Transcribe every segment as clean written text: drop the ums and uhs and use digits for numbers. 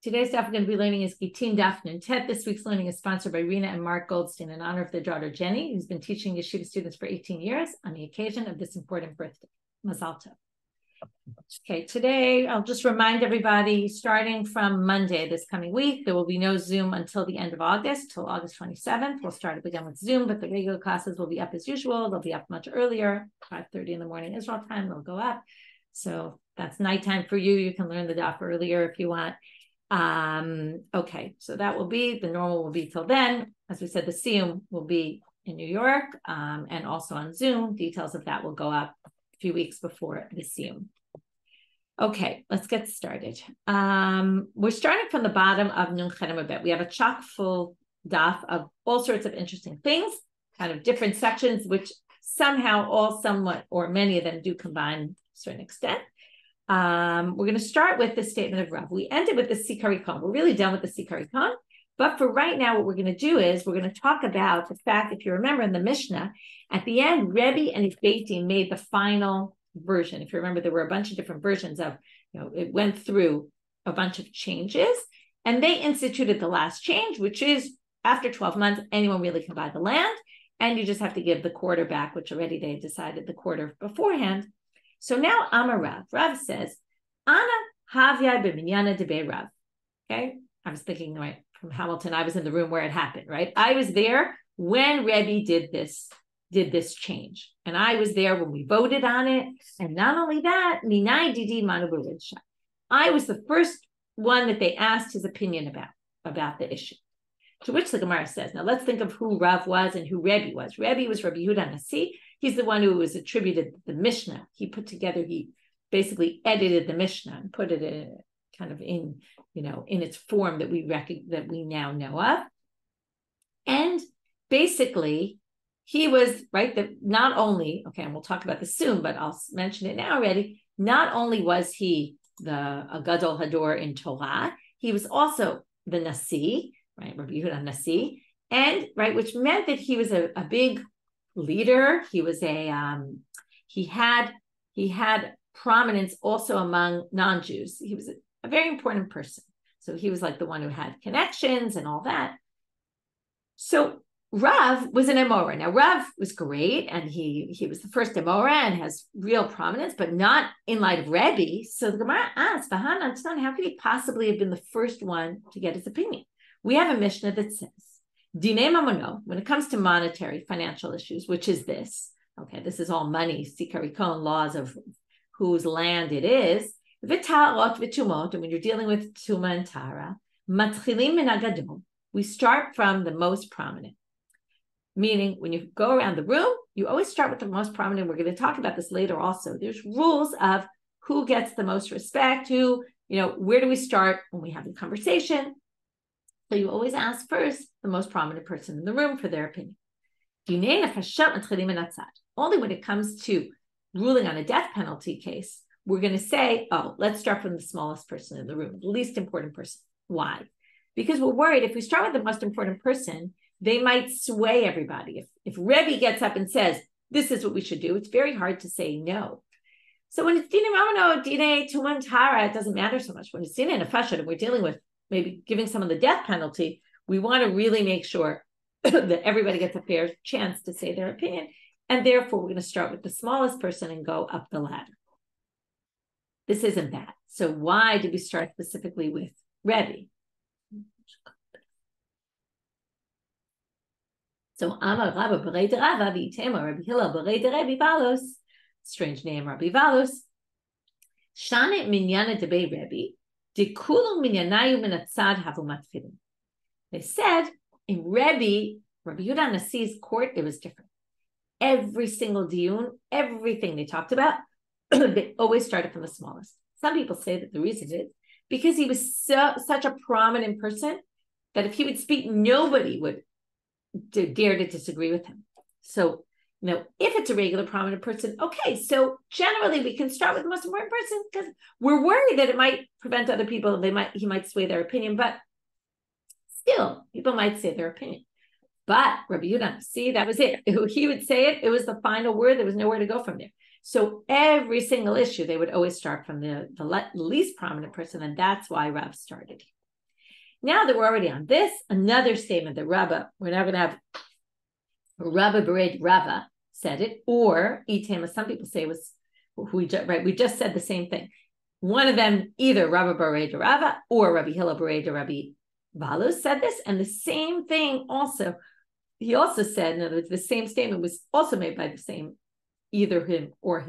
Today's daf we're going to be learning is Gittin Daf Tet. This week's learning is sponsored by Rena and Mark Goldstein in honor of their daughter Jenny, who's been teaching yeshiva students for 18 years on the occasion of this important birthday. Mazal tov. Okay, today I'll just remind everybody, starting from Monday this coming week, there will be no Zoom until the end of August, till August 27th. We'll start up again with Zoom, but the regular classes will be up as usual. They'll be up much earlier, 5:30 in the morning Israel time. They'll go up. So that's nighttime for you. You can learn the daf earlier if you want. Okay, so that will be, the normal will be till then. As we said, the Siyum will be in New York and also on Zoom. Details of that will go up a few weeks before the Siyum. Okay, let's get started. We're starting from the bottom of Nun Chet Amud. We have a chock full daf of all sorts of interesting things, kind of different sections, which somehow all somewhat, or many of them do combine to a certain extent. We're going to start with the statement of Rav. We ended with the Sikarikon. We're really done with the Sikarikon. But for right now, what we're going to do is we're going to talk about the fact, if you remember in the Mishna, at the end, Rebbe and his Beit Din made the final version. If you remember, there were a bunch of different versions of, it went through a bunch of changes, and they instituted the last change, which is after 12 months, anyone really can buy the land, and you just have to give the quarter back, which already they decided the quarter beforehand. So now Amar Rav. Rav says, Ana Havya b'minyana debei Rav. Okay, I was thinking right from Hamilton. I was in the room where it happened. Right, I was there when Rebbe did this change, and I was there when we voted on it. And not only that, Minai Didi Manu B'Ridsha. I was the first one that they asked his opinion about the issue. To which the Gemara says, now let's think of who Rav was and who Rebbe was. Rebbe was Rabbi Yehuda Nasi. He's the one who was attributed the Mishna. He basically edited the Mishna and put it in kind of in its form that we now know of. And basically, he was right that not only, okay, and we'll talk about this soon, but I'll mention it now already. Not only was he a Gadol Hador in Torah, he was also the Nasi, right, Rabbi Yehuda Nasi, and right, which meant that he was a big leader. He was he had prominence also among non-Jews. He was a very important person. So he was like the one who had connections and all that. So Rav was an Emora. Now Rav was great, and he was the first Emora and has real prominence, but not in light of Rebbe. So the Gemara asked, how could he possibly have been the first one to get his opinion? We have a Mishnah that says, Dinei Mamono, when it comes to monetary financial issues, which is this, okay, this is all money, Sikarikon, laws of whose land it is, V'tarot v'tumot, and when you're dealing with Tuma and Tara, Matchilim min hagadol, we start from the most prominent. Meaning, when you go around the room, you always start with the most prominent. We're going to talk about this later also. There's rules of who gets the most respect, where do we start when we have a conversation. So you always ask first the most prominent person in the room for their opinion. Only when it comes to ruling on a death penalty case, we're going to say, let's start from the smallest person in the room, the least important person. Why? Because we're worried if we start with the most important person, they might sway everybody. If Rebbe gets up and says, this is what we should do, it's very hard to say no. So when it's Dinei Mamano, Dinei Tuman Tara, it doesn't matter so much. When it's Dinei Nefashot and we're dealing with maybe giving someone the death penalty, we want to really make sure that everybody gets a fair chance to say their opinion. And therefore, we're going to start with the smallest person and go up the ladder. This isn't that. So why did we start specifically with Rebbe? So Amar Rabba B'rei de Rava v'itema Rabbi Hillel B'rei de Rebbe Balos. Strange name, Rabbi Balos. Shane minyana debei Rebbe. They said in Rabbi Yehuda Nasi's court, it was different. Every single diyun, everything they talked about, they always started from the smallest. Some people say that the reason is because he was such a prominent person that if he would speak, nobody would dare to disagree with him. So, if it's a regular prominent person, okay, so generally we can start with the most important person because we're worried that it might prevent other people, he might sway their opinion, but still, people might say their opinion. But Rabbi Yehuda, see, that was it. He would say it, it was the final word, there was nowhere to go from there. So every single issue, they would always start from the least prominent person, and that's why Rav started. Now that we're already on this, another statement that we're now going to have Rabba Bered Rava said it, or Item, as some people say, was we just said the same thing. One of them, either Rabba Bered Rava or Rabbi Hillel Bered Rabbi Valus said this, and the same thing also. He also said, in other words, the same statement was also made by the same, either him, or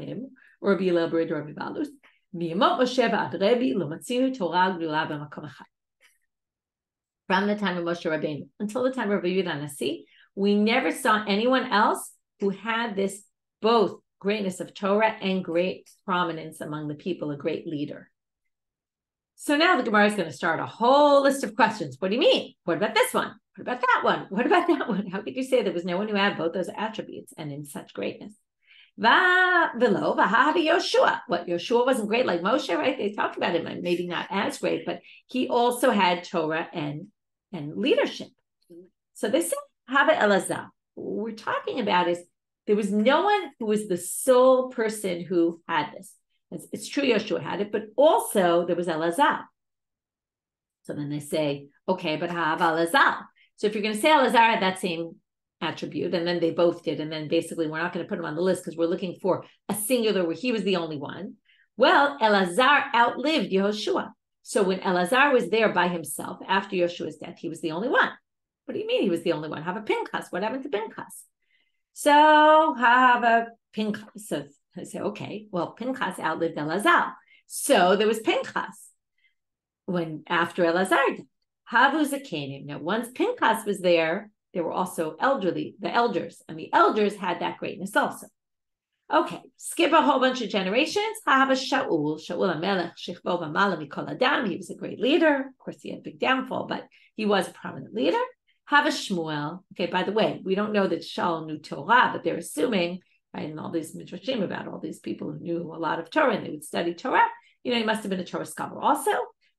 Rabbi Hillel Bered Rabbi Valus. From the time of Moshe Rabbeinu until the time of Rabbi Yehuda Nasi, we never saw anyone else who had this both greatness of Torah and great prominence among the people, a great leader. So now the Gemara is going to start a whole list of questions. What do you mean? What about this one? What about that one? What about that one? How could you say there was no one who had both those attributes and in such greatness? What, Yoshua wasn't great like Moshe, right? They talked about him, maybe not as great, but he also had Torah and leadership. So they say, Hava Elazar. What we're talking about is there was no one who was the sole person who had this. It's true Yoshua had it, but also there was Elazar. So then they say, okay, but Hava Elazar. So if you're going to say Elazar had that same attribute, and then they both did, and then basically we're not going to put him on the list because we're looking for a singular where he was the only one. Well, Elazar outlived Yehoshua. So when Elazar was there by himself after Yoshua's death, he was the only one. What do you mean he was the only one? Have a Pinchas. What happened to Pinchas? So have a Pinchas. So I say, okay, well, Pinchas outlived Elazar. So there was Pinchas when after Elazar died. Havu Zakanim. Now, once Pinchas was there were also the elders, and the elders had that greatness also. Okay, skip a whole bunch of generations. Have a Shaul HaMelech, Shechvo V'Mala Mikol Adam. He was a great leader. Of course, he had a big downfall, but he was a prominent leader. Have a Shmuel. Okay, by the way, we don't know that Shaul knew Torah, but they're assuming, right, and all these midrashim about all these people who knew a lot of Torah and they would study Torah. He must have been a Torah scholar also.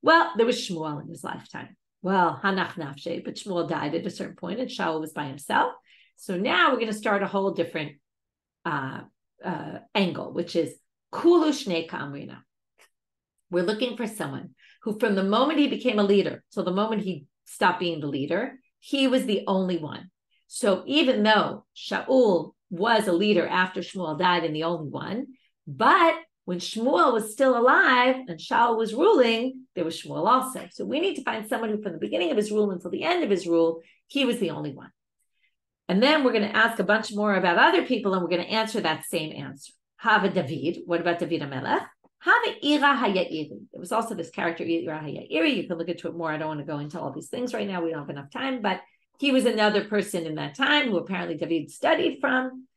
Well, there was Shmuel in his lifetime. Well, Hanach Nafshe, but Shmuel died at a certain point and Shaul was by himself. So now we're going to start a whole different angle, which is Kulu Shnei Ka'amrina. We're looking for someone who from the moment he became a leader till the moment he stopped being the leader, he was the only one. So even though Shaul was a leader after Shmuel died and the only one, but when Shmuel was still alive and Shaul was ruling, there was Shmuel also. So we need to find someone who from the beginning of his rule until the end of his rule, he was the only one. And then we're going to ask a bunch more about other people and we're going to answer that same answer. Hava David. What about David HaMelech? Hava Ira HaYa'iri. There was also this character, Ira HaYa'iri. You can look into it more. I don't want to go into all these things right now. We don't have enough time, but he was another person in that time who apparently David studied from.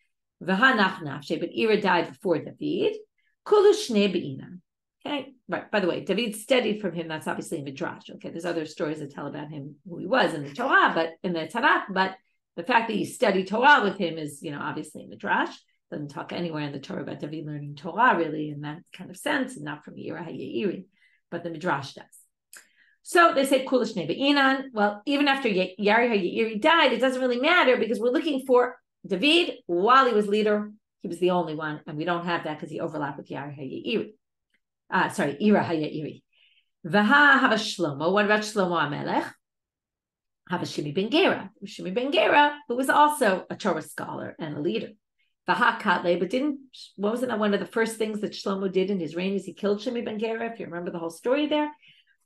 V'hanach nafshe, but Ira died before David. Kulu shnei be'inan. Okay, right. By the way, David studied from him. That's obviously in Midrash. Okay, there's other stories that tell about him, who he was in the Torah, but in the Tanakh. But the fact that you study Torah with him is, obviously in Midrash. Doesn't talk anywhere in the Torah about David learning Torah really in that kind of sense, and not from Ira HaYa'iri, but the Midrash does. So they say Kulu shnei be'inan. Well, even after Ira HaYa'iri died, it doesn't really matter because we're looking for David while he was leader. He was the only one, and we don't have that because he overlapped with Ira HaYa'iri. Ira HaYa'iri. Vaha hava Shlomo. What about Shlomo HaMelech? Hava Shimi ben Gera. Shimi ben Gera, who was also a Torah scholar and a leader. Vaha Katle, but wasn't that one of the first things that Shlomo did in his reign is he killed Shimi ben Gera, if you remember the whole story there?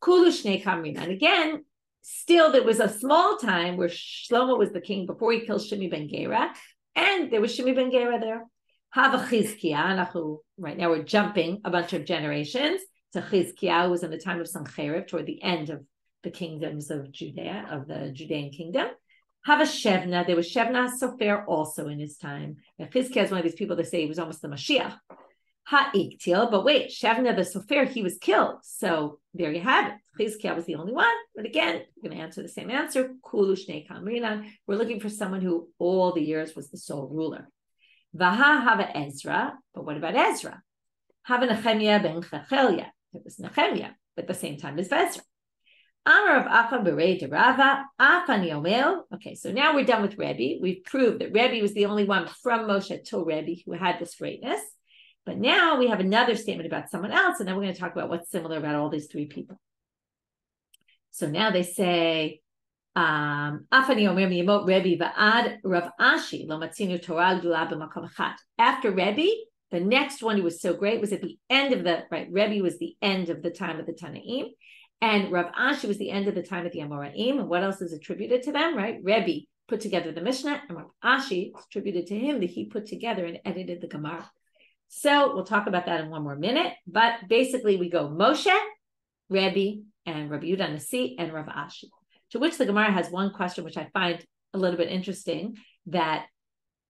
Kulu Shnei Kamrina. And again, still there was a small time where Shlomo was the king before he killed Shimi ben Gera, and there was Shimi ben Gera there. Hava Chizkiah. Right now we're jumping a bunch of generations to Chizkiah, who was in the time of Sancherib, toward the end of the kingdoms of Judea, of the Judean kingdom. Hava Shevna. There was Shevna Sofer also in his time. Now, Chizkiah is one of these people that say he was almost the Mashiach. Ha'iktil. But wait, Shevna the Sofer, he was killed. So there you have it. Chizkiah was the only one. But again, we're going to answer the same answer. Kulu Shnei Kamrinan. We're looking for someone who all the years was the sole ruler. Vaha hava Ezra, but what about Ezra? Hava Nehemiah ben Chacheliah. It was Nehemiah, but at the same time as Ezra. Amar of Acha Berei de Rava, Afani Omel. Okay, so now we're done with Rebbe. We've proved that Rebbe was the only one from Moshe till Rebbe who had this greatness. But now we have another statement about someone else, and then we're going to talk about what's similar about all these three people. So now they say, after Rebbe, the next one who was so great was at the end of the, right, Rebbe was the end of the time of the Tanaim, and Rav Ashi was the end of the time of the Amoraim. And what else is attributed to them, right? Rebbe put together the Mishnah, and Rav Ashi is attributed to him that he put together and edited the Gemara. So we'll talk about that in one more minute, but basically we go Moshe, Rebbe, and Rabbi Yehuda Nasi, and Rav Ashi. To which the Gemara has one question, which I find a little bit interesting, that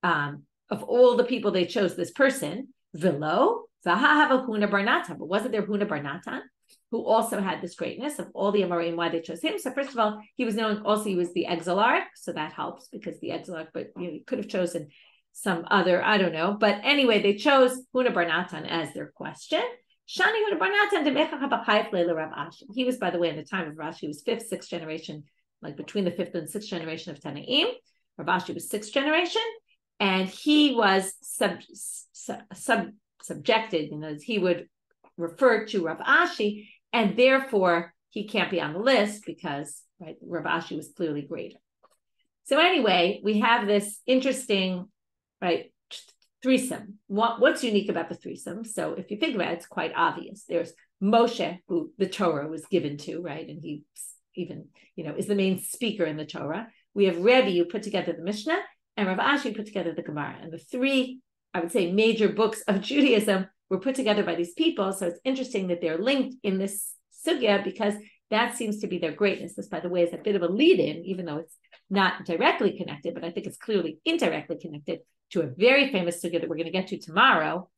of all the people they chose this person, Vilo, Vahahava Huna Barnatan, but wasn't there Huna Barnatan, who also had this greatness of all the Amoraim, why they chose him? So first of all, he was known, also he was the exilarch, so that helps because the exilarch, but you could have chosen some other, I don't know. But anyway, they chose Huna Barnatan as their question. Shani Huna Barnatan, he was, by the way, in the time of Rashi, he was 5th, 6th generation, like between the 5th and 6th generation of Tanaim. Rav Ashi was 6th generation, and he was subjected, he would refer to Rav Ashi, and therefore he can't be on the list because, right, Rav Ashi was clearly greater. So anyway, we have this interesting, right, threesome. What's unique about the threesome? So if you think about it, it's quite obvious. There's Moshe, who the Torah was given to, right? And he even, is the main speaker in the Torah. We have Rebbe, who put together the Mishnah, and Rav Ashi, who put together the Gemara. And the three, I would say, major books of Judaism were put together by these people. So it's interesting that they're linked in this sugya because that seems to be their greatness. This, by the way, is a bit of a lead-in, even though it's not directly connected, but I think it's clearly indirectly connected to a very famous sugya that we're going to get to tomorrow,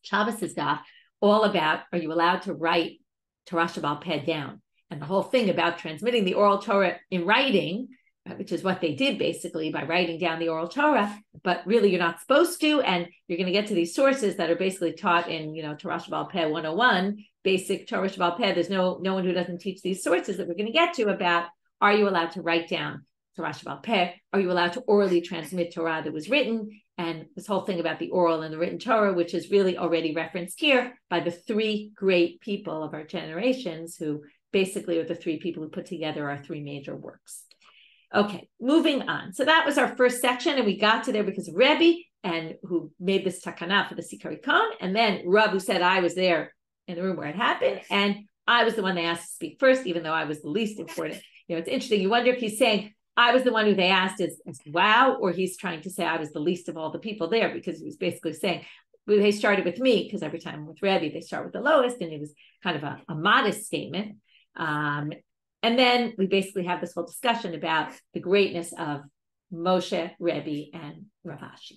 Shabbos' daf, all about, are you allowed to write Torah Shabbal Peh down? And the whole thing about transmitting the oral Torah in writing, which is what they did basically by writing down the oral Torah, but really you're not supposed to, and you're going to get to these sources that are basically taught in, Torah Shabbal Peh 101, basic Torah Shabbal Peh. There's no one who doesn't teach these sources that we're going to get to about, are you allowed to write down Torah Shabbal Peh? Are you allowed to orally transmit Torah that was written? And this whole thing about the oral and the written Torah, which is really already referenced here by the three great people of our generations who basically are the three people who put together our three major works. Okay, moving on. So that was our first section, and we got to there because of Rebbe, and who made this takana for the Sikari Khan, and then Rav, who said I was there in the room where it happened, and I was the one they asked to speak first, even though I was the least important. It's interesting. You wonder if he's saying I was the one who they asked as wow, or he's trying to say I was the least of all the people there, because he was basically saying, well, they started with me, because every time with Rebbe, they start with the lowest, and it was kind of a modest statement. And then we basically have this whole discussion about the greatness of Moshe, Rebbe, and Rav Ashi.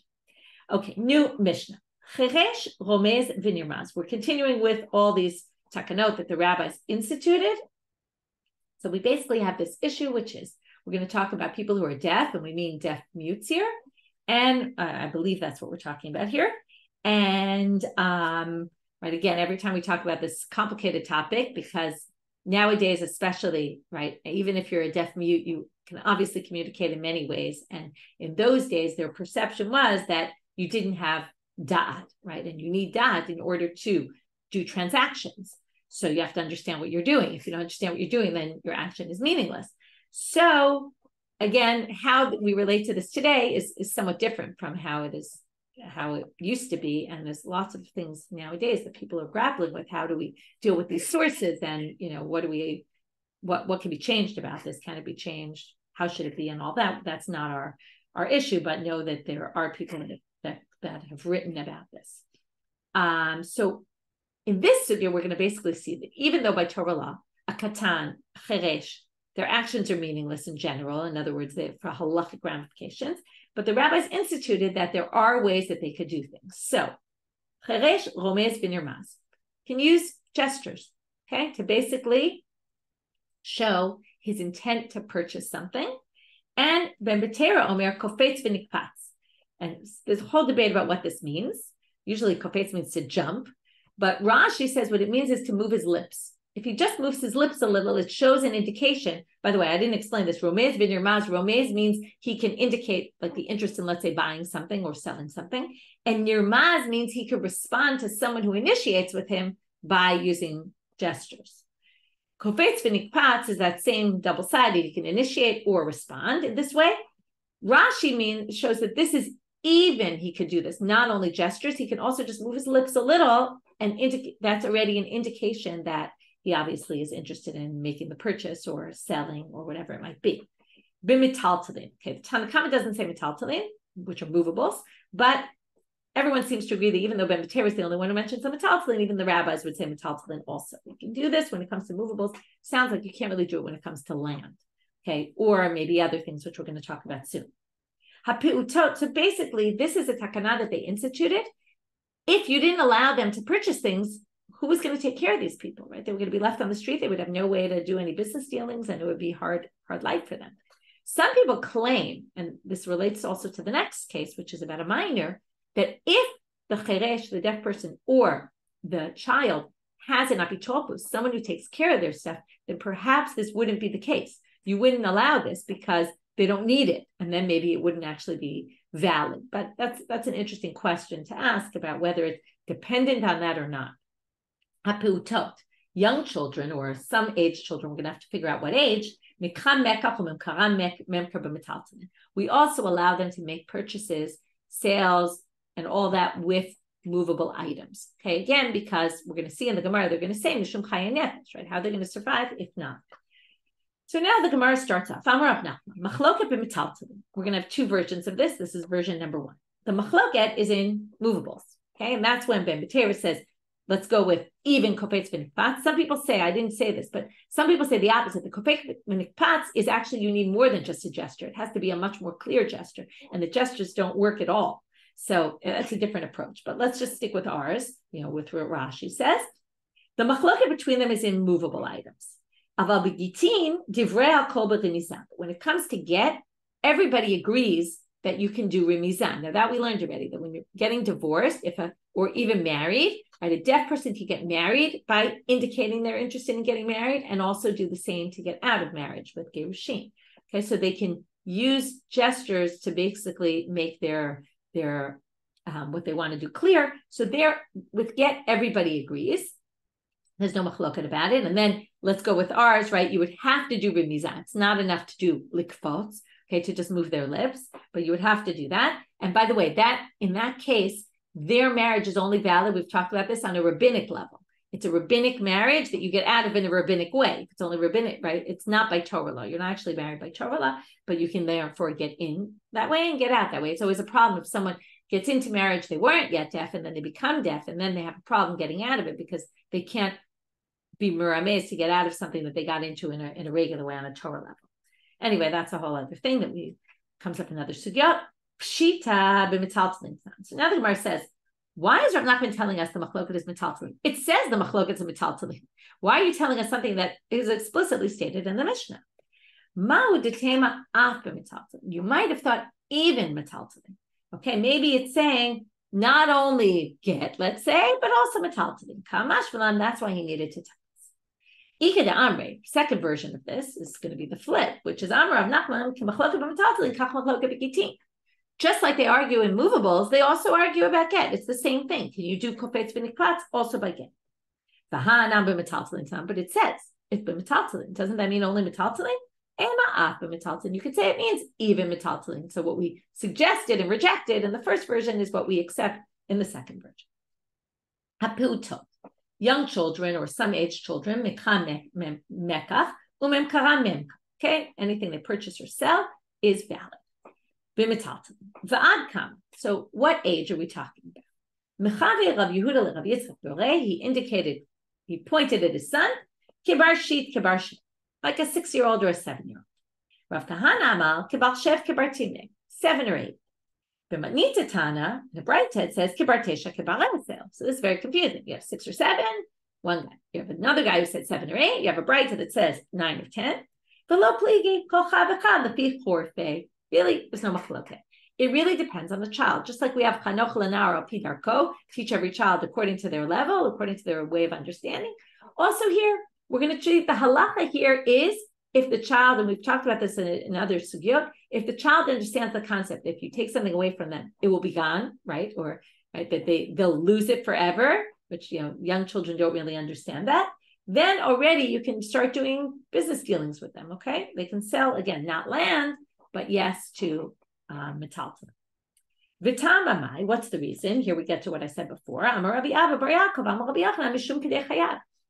Okay, new Mishnah. Cheresh, Romez, Vinirmaz. We're continuing with all these takanot that the rabbis instituted. So we basically have this issue, which is we're going to talk about people who are deaf, and we mean deaf mutes here. And I believe that's what we're talking about here. And right, again, every time we talk about this complicated topic, because nowadays, especially, right, even if you're a deaf mute, you can obviously communicate in many ways. And in those days, their perception was that you didn't have da'at, right? And you need da'at in order to do transactions. So you have to understand what you're doing. If you don't understand what you're doing, then your action is meaningless. So again, how we relate to this today is somewhat different from how it used to be. And there's lots of things nowadays that people are grappling with. How do we deal with these sources? And, what can be changed about this? Can it be changed? How should it be? And all that. That's not our issue, but know that there are people that have written about this. So in this sugya, we're going to basically see that even though by Torah law, a katan, cheresh, their actions are meaningless in general. In other words, for halachic ramifications. But the rabbis instituted that there are ways that they could do things. So, cheresh, romez, v'nirmaz can use gestures, okay, to basically show his intent to purchase something. And ben betera omer kofetz v'nikpatz. And there's a whole debate about what this means. Usually, kofetz means to jump, but Rashi says what it means is to move his lips. If he just moves his lips a little, it shows an indication. By the way, I didn't explain this. Romez v'nirmaz. Romez means he can indicate like the interest in, let's say, buying something or selling something. And nirmaz means he could respond to someone who initiates with him by using gestures. Kofetz v'nikpatz is that same double-sided. You can initiate or respond in this way. Rashi shows that this is even he could do this, not only gestures, he can also just move his lips a little, and that's already an indication that he obviously is interested in making the purchase or selling or whatever it might be. B'mitaltalin. Okay, the Tanakama doesn't say mitaltalin, which are movables, but everyone seems to agree that even though Ben B'Ter is the only one who mentions the metaltalin, even the rabbis would say metaltalin also. You can do this when it comes to movables. Sounds like you can't really do it when it comes to land, okay, or maybe other things, which we're going to talk about soon. So basically, this is a takana that they instituted. If you didn't allow them to purchase things, who was going to take care of these people, right? They were going to be left on the street. They would have no way to do any business dealings, and it would be hard life for them. Some people claim, and this relates also to the next case, which is about a minor, that if the cheresh, the deaf person, or the child has an apitopus, someone who takes care of their stuff, then perhaps this wouldn't be the case. You wouldn't allow this because they don't need it, and then maybe it wouldn't actually be valid. But that's an interesting question to ask about whether it's dependent on that or not. Haputot, young children or some age children, we're going to have to figure out what age. We also allow them to make purchases, sales, and all that with movable items. Okay, again, because we're going to see in the Gemara, they're going to say Mishum Chaya Nefesh, right? How they're going to survive if not. So now the Gemara starts off. We're going to have two versions of this. This is version number one. The machloket is in movables. Okay, and that's when Ben B'Ter says, let's go with even kofetz v'nikpatz. Some people say, I didn't say this, but some people say the opposite. The kofetz v'nikpatz is actually, you need more than just a gesture. It has to be a much more clear gesture, and the gestures don't work at all. So that's a different approach. But let's just stick with ours, with what Rashi says. The machloket between them is in movable items. When it comes to get, everybody agrees that you can do remizan. Now that we learned already, that when you're getting divorced, or even married, right, a deaf person can get married by indicating they're interested in getting married, and also do the same to get out of marriage with gerushin. Okay, so they can use gestures to basically make their what they want to do clear. So with get, everybody agrees. There's no machloket about it. And then let's go with ours, right? You would have to do remizan. It's not enough to do likfots, okay, to just move their lips, but you would have to do that. And by the way, in that case, their marriage is only valid. We've talked about this on a rabbinic level. It's a rabbinic marriage that you get out of in a rabbinic way. It's only rabbinic, right? It's not by Torah law. You're not actually married by Torah law, but you can therefore get in that way and get out that way. It's always a problem if someone gets into marriage, they weren't yet deaf, and then they become deaf, and then they have a problem getting out of it because they can't be muramez to get out of something that they got into in a regular way on a Torah level. Anyway, that's a whole other thing that comes up in another sugyot. Pshita b'mitaltalin. So now the Gemara says, why is Rav Nachman telling us the machloket is metaltalin? It says the machloket is a metaltalin. Why are you telling us something that is explicitly stated in the Mishna? Ma'u detema af b'metaltalin. You might have thought even metaltalin. Okay, maybe it's saying not only get, let's say, but also metaltalin. Kamash v'lan. That's why he needed to tell us. Ika de Amre, second version of this is going to be the flip, which is Amr Rav Nachman k'machloket b'metaltalin kach machloket b'gittin. Just like they argue in movables, they also argue about get. It's the same thing. Can you do kofetz v'nikpatz also by get? But it says it's b'metaltalin. Doesn't that mean only metaltalin? You could say it means even metaltalin. So what we suggested and rejected in the first version is what we accept in the second version. Haputot, young children or some age children, okay, anything they purchase or sell is valid. So what age are we talking about? He pointed at his son, like a 6-year-old or a 7-year-old. Rav Kahana amal, 7 or 8. B'matnita Tana, the Bright Head says, so this is very confusing. You have 6 or 7, one guy. You have another guy who said 7 or 8. You have a Bright Head that says 9 or 10. Really, there's no machloket. It really depends on the child. Just like we have chanoch l'nar al pi darko, teach every child according to their level, according to their way of understanding. Also here, we're going to treat the halacha here is if the child, and we've talked about this in other sugyot, if the child understands the concept, if you take something away from them, it will be gone, right? Or right, that they'll lose it forever, which young children don't really understand that. then already you can start doing business dealings with them, okay? They can sell, again, not land, but yes, to metalton. V'tamamai, what's the reason? Here we get to what I said before.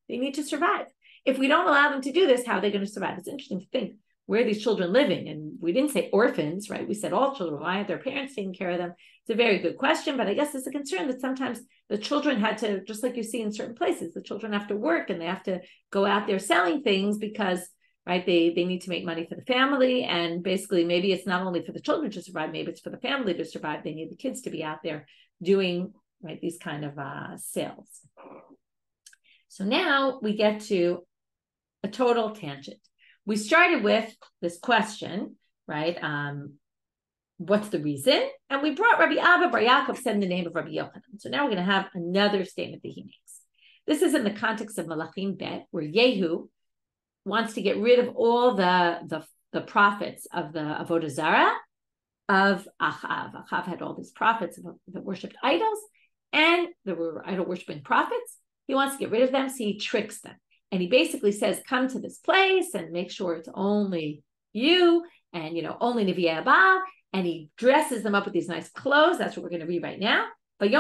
They need to survive. If we don't allow them to do this, how are they going to survive? It's interesting to think, where are these children living? And we didn't say orphans, right? We said all children. Why aren't their parents taking care of them? It's a very good question, but I guess it's a concern that sometimes the children had to, just like you see in certain places, the children have to work and they have to go out there selling things because, right, they need to make money for the family. And basically, maybe it's not only for the children to survive, maybe it's for the family to survive. They need the kids to be out there doing, right, these kind of sales. So now we get to a total tangent. We started with this question, right? What's the reason? And we brought Rabbi Abba Bar Yaakov said in the name of Rabbi Yochanan. So now we're going to have another statement that he makes. This is in the context of Malachim Bet, where Yehu wants to get rid of all the prophets of the Avodah Zarah of Achav. Achav had all these prophets that worshipped idols, and there were idol worshipping prophets. He wants to get rid of them, so he tricks them. And he basically says, come to this place and make sure it's only you and, only Nevi'ei Baal. And he dresses them up with these nice clothes. That's what we're going to read right now. But he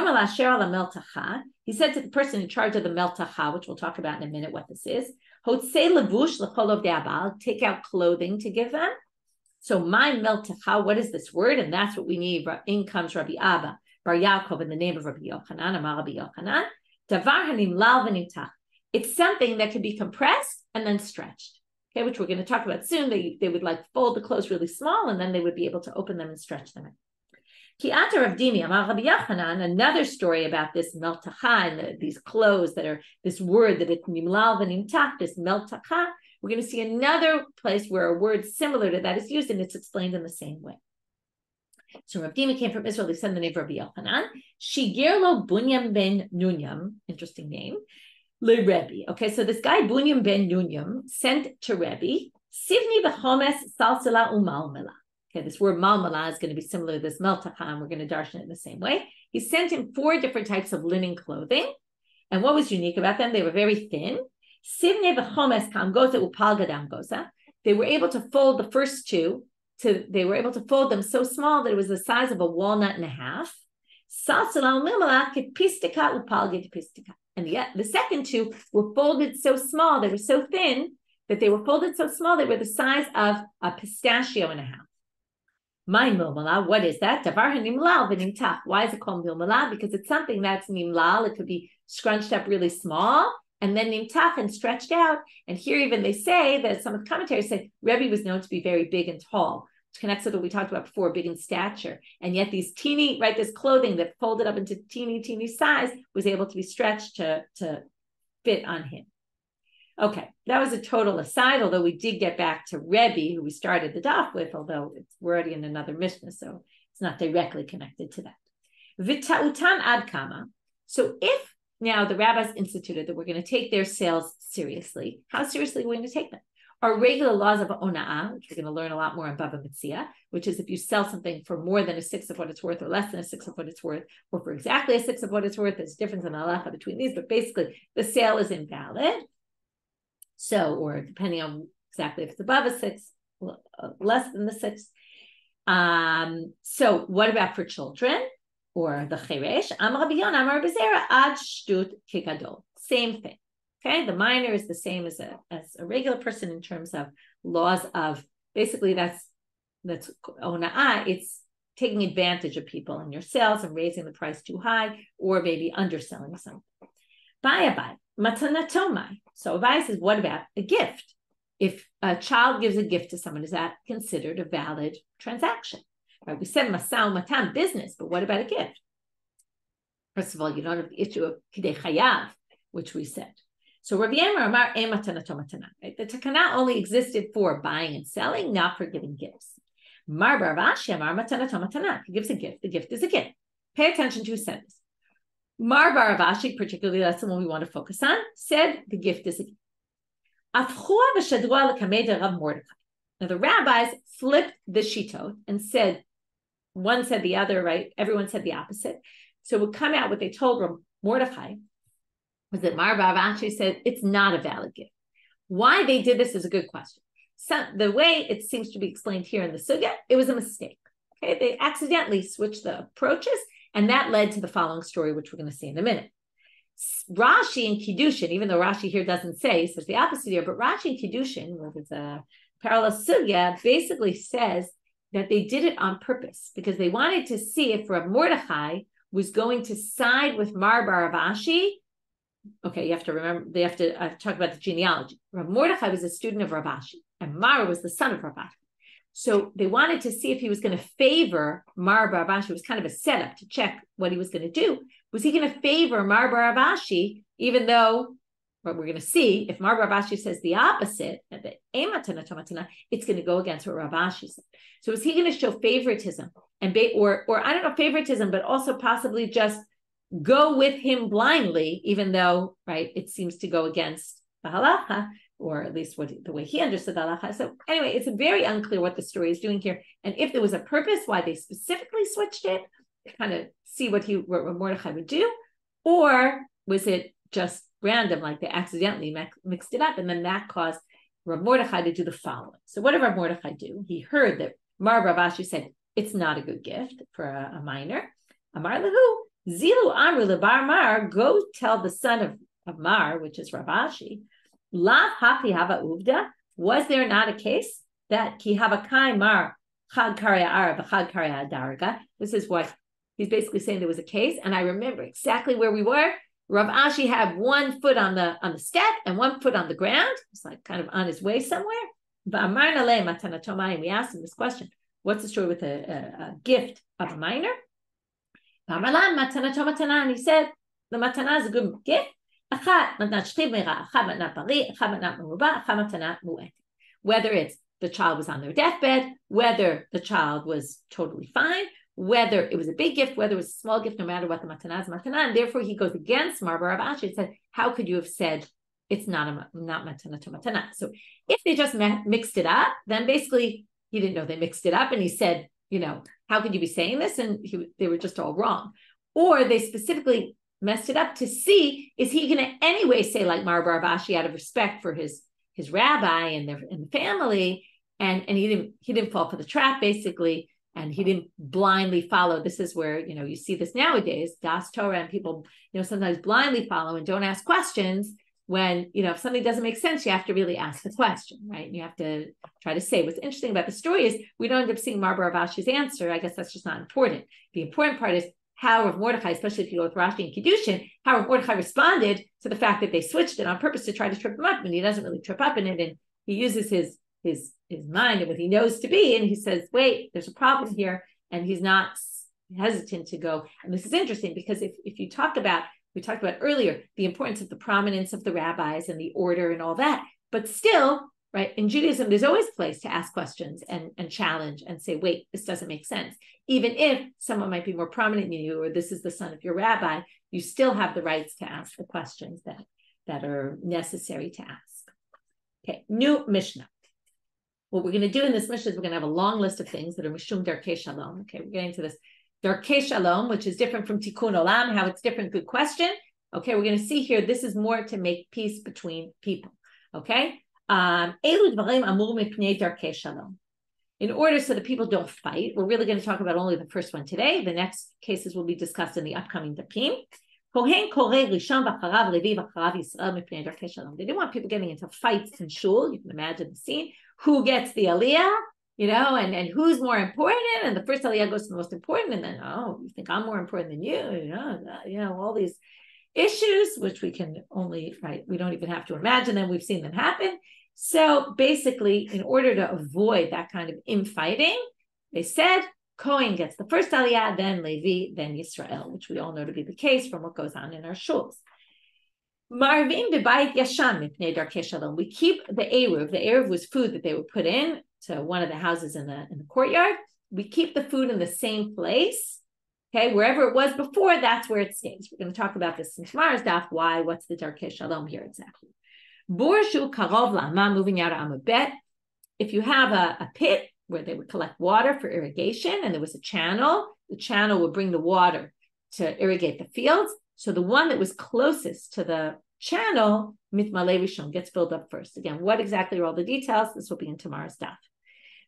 said to the person in charge of the meltacha, which we'll talk about in a minute what this is, take out clothing to give them. So my meltacha, what is this word? And that's what we need. In comes Rabbi Abba Bar Yaakov in the name of Rabbi Yochanan, Amar Rabbi Yochanan. Davar hanimlal v'nimtach. It's something that can be compressed and then stretched, okay, which we're going to talk about soon. They would like fold the clothes really small, and then they would be able to open them and stretch them in. Ki'ata Rav Dimi, Amar Rabbi Yochanan, another story about this meltacha and these clothes that are, this word that it's nimlal v'nimtach, this meltacha. We're going to see another place where a word similar to that is used, and it's explained in the same way. So Rav Dimi came from Israel. He said the name of Rabbi Yochanan. Shigirlo Bunyam ben Nunyam, interesting name. Rebbe. Okay, so this guy Bunyam ben Nunyam sent to Rebbe, Sivni v'chomes salsala umalmela. Okay, this word malmela is going to be similar to this meltacha, and we're going to darshan it in the same way. He sent him 4 different types of linen clothing, and what was unique about them? They were very thin. Sivne v'chomes kamgoza upalgadam goza. They were able to fold the first 2. They were able to fold them so small that it was the size of a walnut and a half. Salsala umalmela kepistika upalgad pistika. And yet the second 2 were folded so small, they were so thin that they were folded so small, they were the size of a pistachio and a half. My milmala, what is that? Davar nimlal v'nimtach. Why is it called milmala? Because it's something that's nimlal. It could be scrunched up really small and then nimtach and stretched out. And here even they say that some of the commentaries say Rebbe was known to be very big and tall, which connects with what we talked about before, big in stature. And yet these teeny, right, this clothing that folded up into teeny size was able to be stretched to fit on him. Okay, that was a total aside, although we did get back to Rebbe, who we started the daf with, although we're already in another Mishna, so it's not directly connected to that. V'ta'utan ad kama. So if now the rabbis instituted that we're going to take their sales seriously, how seriously are we going to take them? Our regular laws of ona'ah, which we're going to learn a lot more in Bava Metzia, which is if you sell something for more than a 1/6 of what it's worth or less than a 1/6 of what it's worth, or for exactly a 1/6 of what it's worth, there's a difference in halacha between these, but basically the sale is invalid. So, or depending on exactly if it's above a 6, less than the 6. So what about for children or the cheresh? Amar Rabbi Yonah, Amar Rabbi Zera, ad shtut kikadol. Same thing. Okay, the minor is the same as a regular person in terms of laws of, basically that's ona'ah, it's taking advantage of people in your sales and raising the price too high, or maybe underselling something. Bye. Matanatomai. So Abai says, what about a gift? If a child gives a gift to someone, is that considered a valid transaction? Right? We said masau matan, business, but what about a gift? First of all, you don't have the issue of kidei chayav, which we said. So Rabbi Yemar Amar matanatomatanan. Right? The takana only existed for buying and selling, not for giving gifts. Mar bar Vashi Amar matanatomatanan. He gives a gift. The gift is a gift. Pay attention to who said this. Mar bar Vashi, particularly that's the one we want to focus on, said the gift is a gift. Now the rabbis flipped the shitot and said, one said the other, right? Everyone said the opposite. So it would come out what they told Mordechai was that Mar Rav Ashi said it's not a valid gift. Why they did this is a good question. So the way it seems to be explained here in the sugya, it was a mistake. Okay, they accidentally switched the approaches, and that led to the following story, which we're going to see in a minute. Rashi and Kiddushin, even though Rashi here doesn't say, says the opposite here, but Rashi and Kiddushin, where it's a parallel sugya, basically says that they did it on purpose because they wanted to see if Rav Mordechai was going to side with Mar Bar Rav Ashi. Okay, you have to remember, they have to talk about the genealogy. Rav Mordechai was a student of Rav Ashi, and Mar was the son of Rav Ashi. So they wanted to see if he was going to favor Mar Bar Rav Ashi. It was kind of a setup to check what he was going to do. Was he going to favor Mar Bar Rav Ashi, even though what we're going to see, if Mar Bar Rav Ashi says the opposite, that it's going to go against what Rav Ashi said. So is he going to show favoritism or I don't know, favoritism, but also possibly just go with him blindly, even though, right, it seems to go against the halacha, or at least the way he understood the halacha. So anyway, it's very unclear what the story is doing here. And if there was a purpose why they specifically switched it, to kind of see what Mordechai would do, or was it just random, like they accidentally mixed it up, and then that caused Rav Mordechai to do the following. So what did Rav Mordechai do? He heard that Mar Rav Ashi said, it's not a good gift for a minor. Amar lehu, zilu amru lebar Mar, go tell the son of Mar, which is Rav Ashi, lav hachi hava uvda, was there not a case that ki hava kai Mar chad karya ara v'chad karya darga? This is what he's basically saying, there was a case, and I remember exactly where we were. Rav Ashi had one foot on the step and one foot on the ground. It's like kind of on his way somewhere. We asked him this question: what's the story with a gift of a minor? And he said, the matana is a good gift. Whether it's the child was on their deathbed, whether the child was totally fine, whether it was a big gift, whether it was a small gift, no matter what, the matana is matana, and therefore he goes against Mar Bar Rav Ashi and said, how could you have said it's not matana to matana? So if they just mixed it up, then basically he didn't know they mixed it up, and he said, how could you be saying this? And they were just all wrong. Or they specifically messed it up to see, is he going to anyway say like Mar Bar Rav Ashi out of respect for his rabbi and the family, and he didn't fall for the trap basically. And he didn't blindly follow. This is where, you see this nowadays, Das Torah, and people, sometimes blindly follow and don't ask questions when, if something doesn't make sense, you have to really ask the question, right? And you have to try to say. What's interesting about the story is we don't end up seeing Mar Bar Rav Ashi's answer. I guess that's just not important. The important part is how Rav Mordechai, especially if you go with Rashi and Kiddushin, how Rav Mordechai responded to the fact that they switched it on purpose to try to trip him up, and he doesn't really trip up in it, and he uses his mind and what he knows to be, and he says, wait, there's a problem here, and he's not hesitant to go. And this is interesting because if you we talked about earlier the importance of the prominence of the rabbis and the order and all that, but still, right, in Judaism there's always a place to ask questions and challenge and say, wait, this doesn't make sense. Even if someone might be more prominent than you, or this is the son of your rabbi, you still have the rights to ask the questions that are necessary to ask. Okay, new Mishnah. What we're going to do in this Mishnah is we're going to have a long list of things that are mishum darkhei shalom. Okay, we're getting to this darkhei shalom, which is different from tikkun olam. How it's different? Good question. Okay, we're going to see here. This is more to make peace between people. Okay, elu dvarim amur mipnei darkhei shalom. In order so that people don't fight, we're really going to talk about only the first one today. The next cases will be discussed in the upcoming dapim. Kohen koreh rishon v'acharav levi v'acharav yisrael mipnei darkhei shalom. They didn't want people getting into fights in shul. You can imagine the scene. Who gets the aliyah, and who's more important? And the first aliyah goes to the most important, and then, you think I'm more important than you, all these issues, which we can only, right, we don't even have to imagine them, we've seen them happen. So basically, in order to avoid that kind of infighting, they said, Kohen gets the first aliyah, then Levi, then Yisrael, which we all know to be the case from what goes on in our shuls. Marvin bebayit yashan mipnei darkhei shalom. We keep the eruv. The eruv was food that they would put in to one of the houses in the courtyard. We keep the food in the same place. Okay, wherever it was before, that's where it stays. We're going to talk about this in tomorrow's daf. What's the darkhei shalom here exactly? Borshu karov la'ama, moving out of amabet. If you have a pit where they would collect water for irrigation, and there was a channel, the channel would bring the water to irrigate the fields. So the one that was closest to the channel, mitmale rishon, gets filled up first. Again, what exactly are all the details? This will be in tomorrow's daf.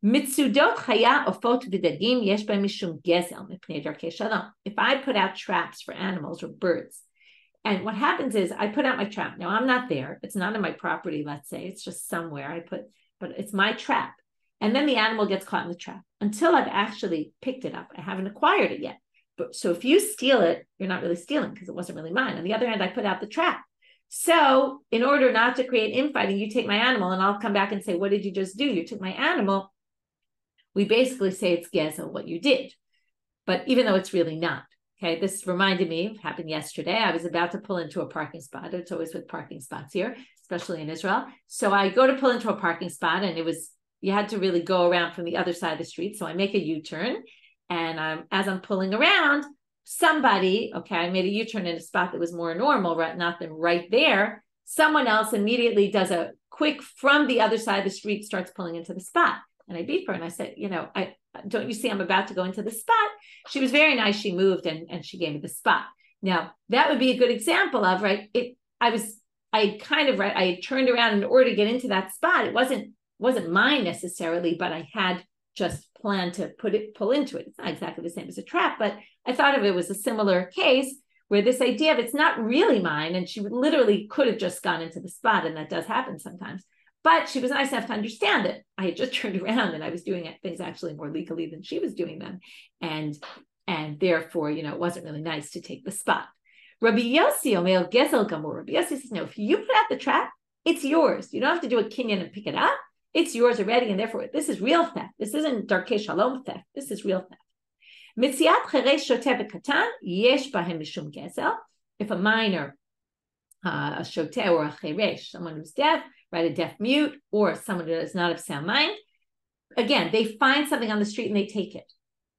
Mitsudot chaya ofot v'dagim yesh b'hem mishum gezel mipnei darkei shalom. If I put out traps for animals or birds, and what happens is I put out my trap. Now I'm not there. It's not on my property, let's say. It's just somewhere but it's my trap. And then the animal gets caught in the trap. Until I've actually picked it up, I haven't acquired it yet. But so if you steal it, you're not really stealing because it wasn't really mine. On the other hand, I put out the trap. So in order not to create infighting, you take my animal and I'll come back and say, what did you just do? You took my animal. We basically say it's gezel, what you did. But even though it's really not. Okay, this reminded me, it happened yesterday. I was about to pull into a parking spot. It's always with parking spots here, especially in Israel. So I go to pull into a parking spot and you had to really go around from the other side of the street. So I make a U-turn. And as I'm pulling around, I made a U-turn in a spot that was more normal, right? Not than right there. Someone else immediately does a quick from the other side of the street, starts pulling into the spot. And I beep her and I said, don't you see I'm about to go into the spot? She was very nice. She moved and she gave me the spot. Now, that would be a good example of, right? I turned around in order to get into that spot. It wasn't mine necessarily, but I had just planned to pull into it. It's not exactly the same as a trap, but I thought of it was a similar case where this idea of it's not really mine, and she literally could have just gone into the spot, and that does happen sometimes. But she was nice enough to understand that I had just turned around and I was doing things actually more legally than she was doing them. And therefore, it wasn't really nice to take the spot. Rabbi Yossi Omer Gezel Gamur. Rabbi Yossi says, no, if you put out the trap, it's yours. You don't have to do a kinyan and pick it up. It's yours already. And therefore, this is real theft. This isn't darkhei shalom theft. This is real theft. Mitziat cheresh shoteh v'katan yesh bahem mishum gezel. If a minor, a shoteh or a cheresh, someone who's deaf, right, a deaf mute, or someone who does not have sound mind, again, they find something on the street and they take it.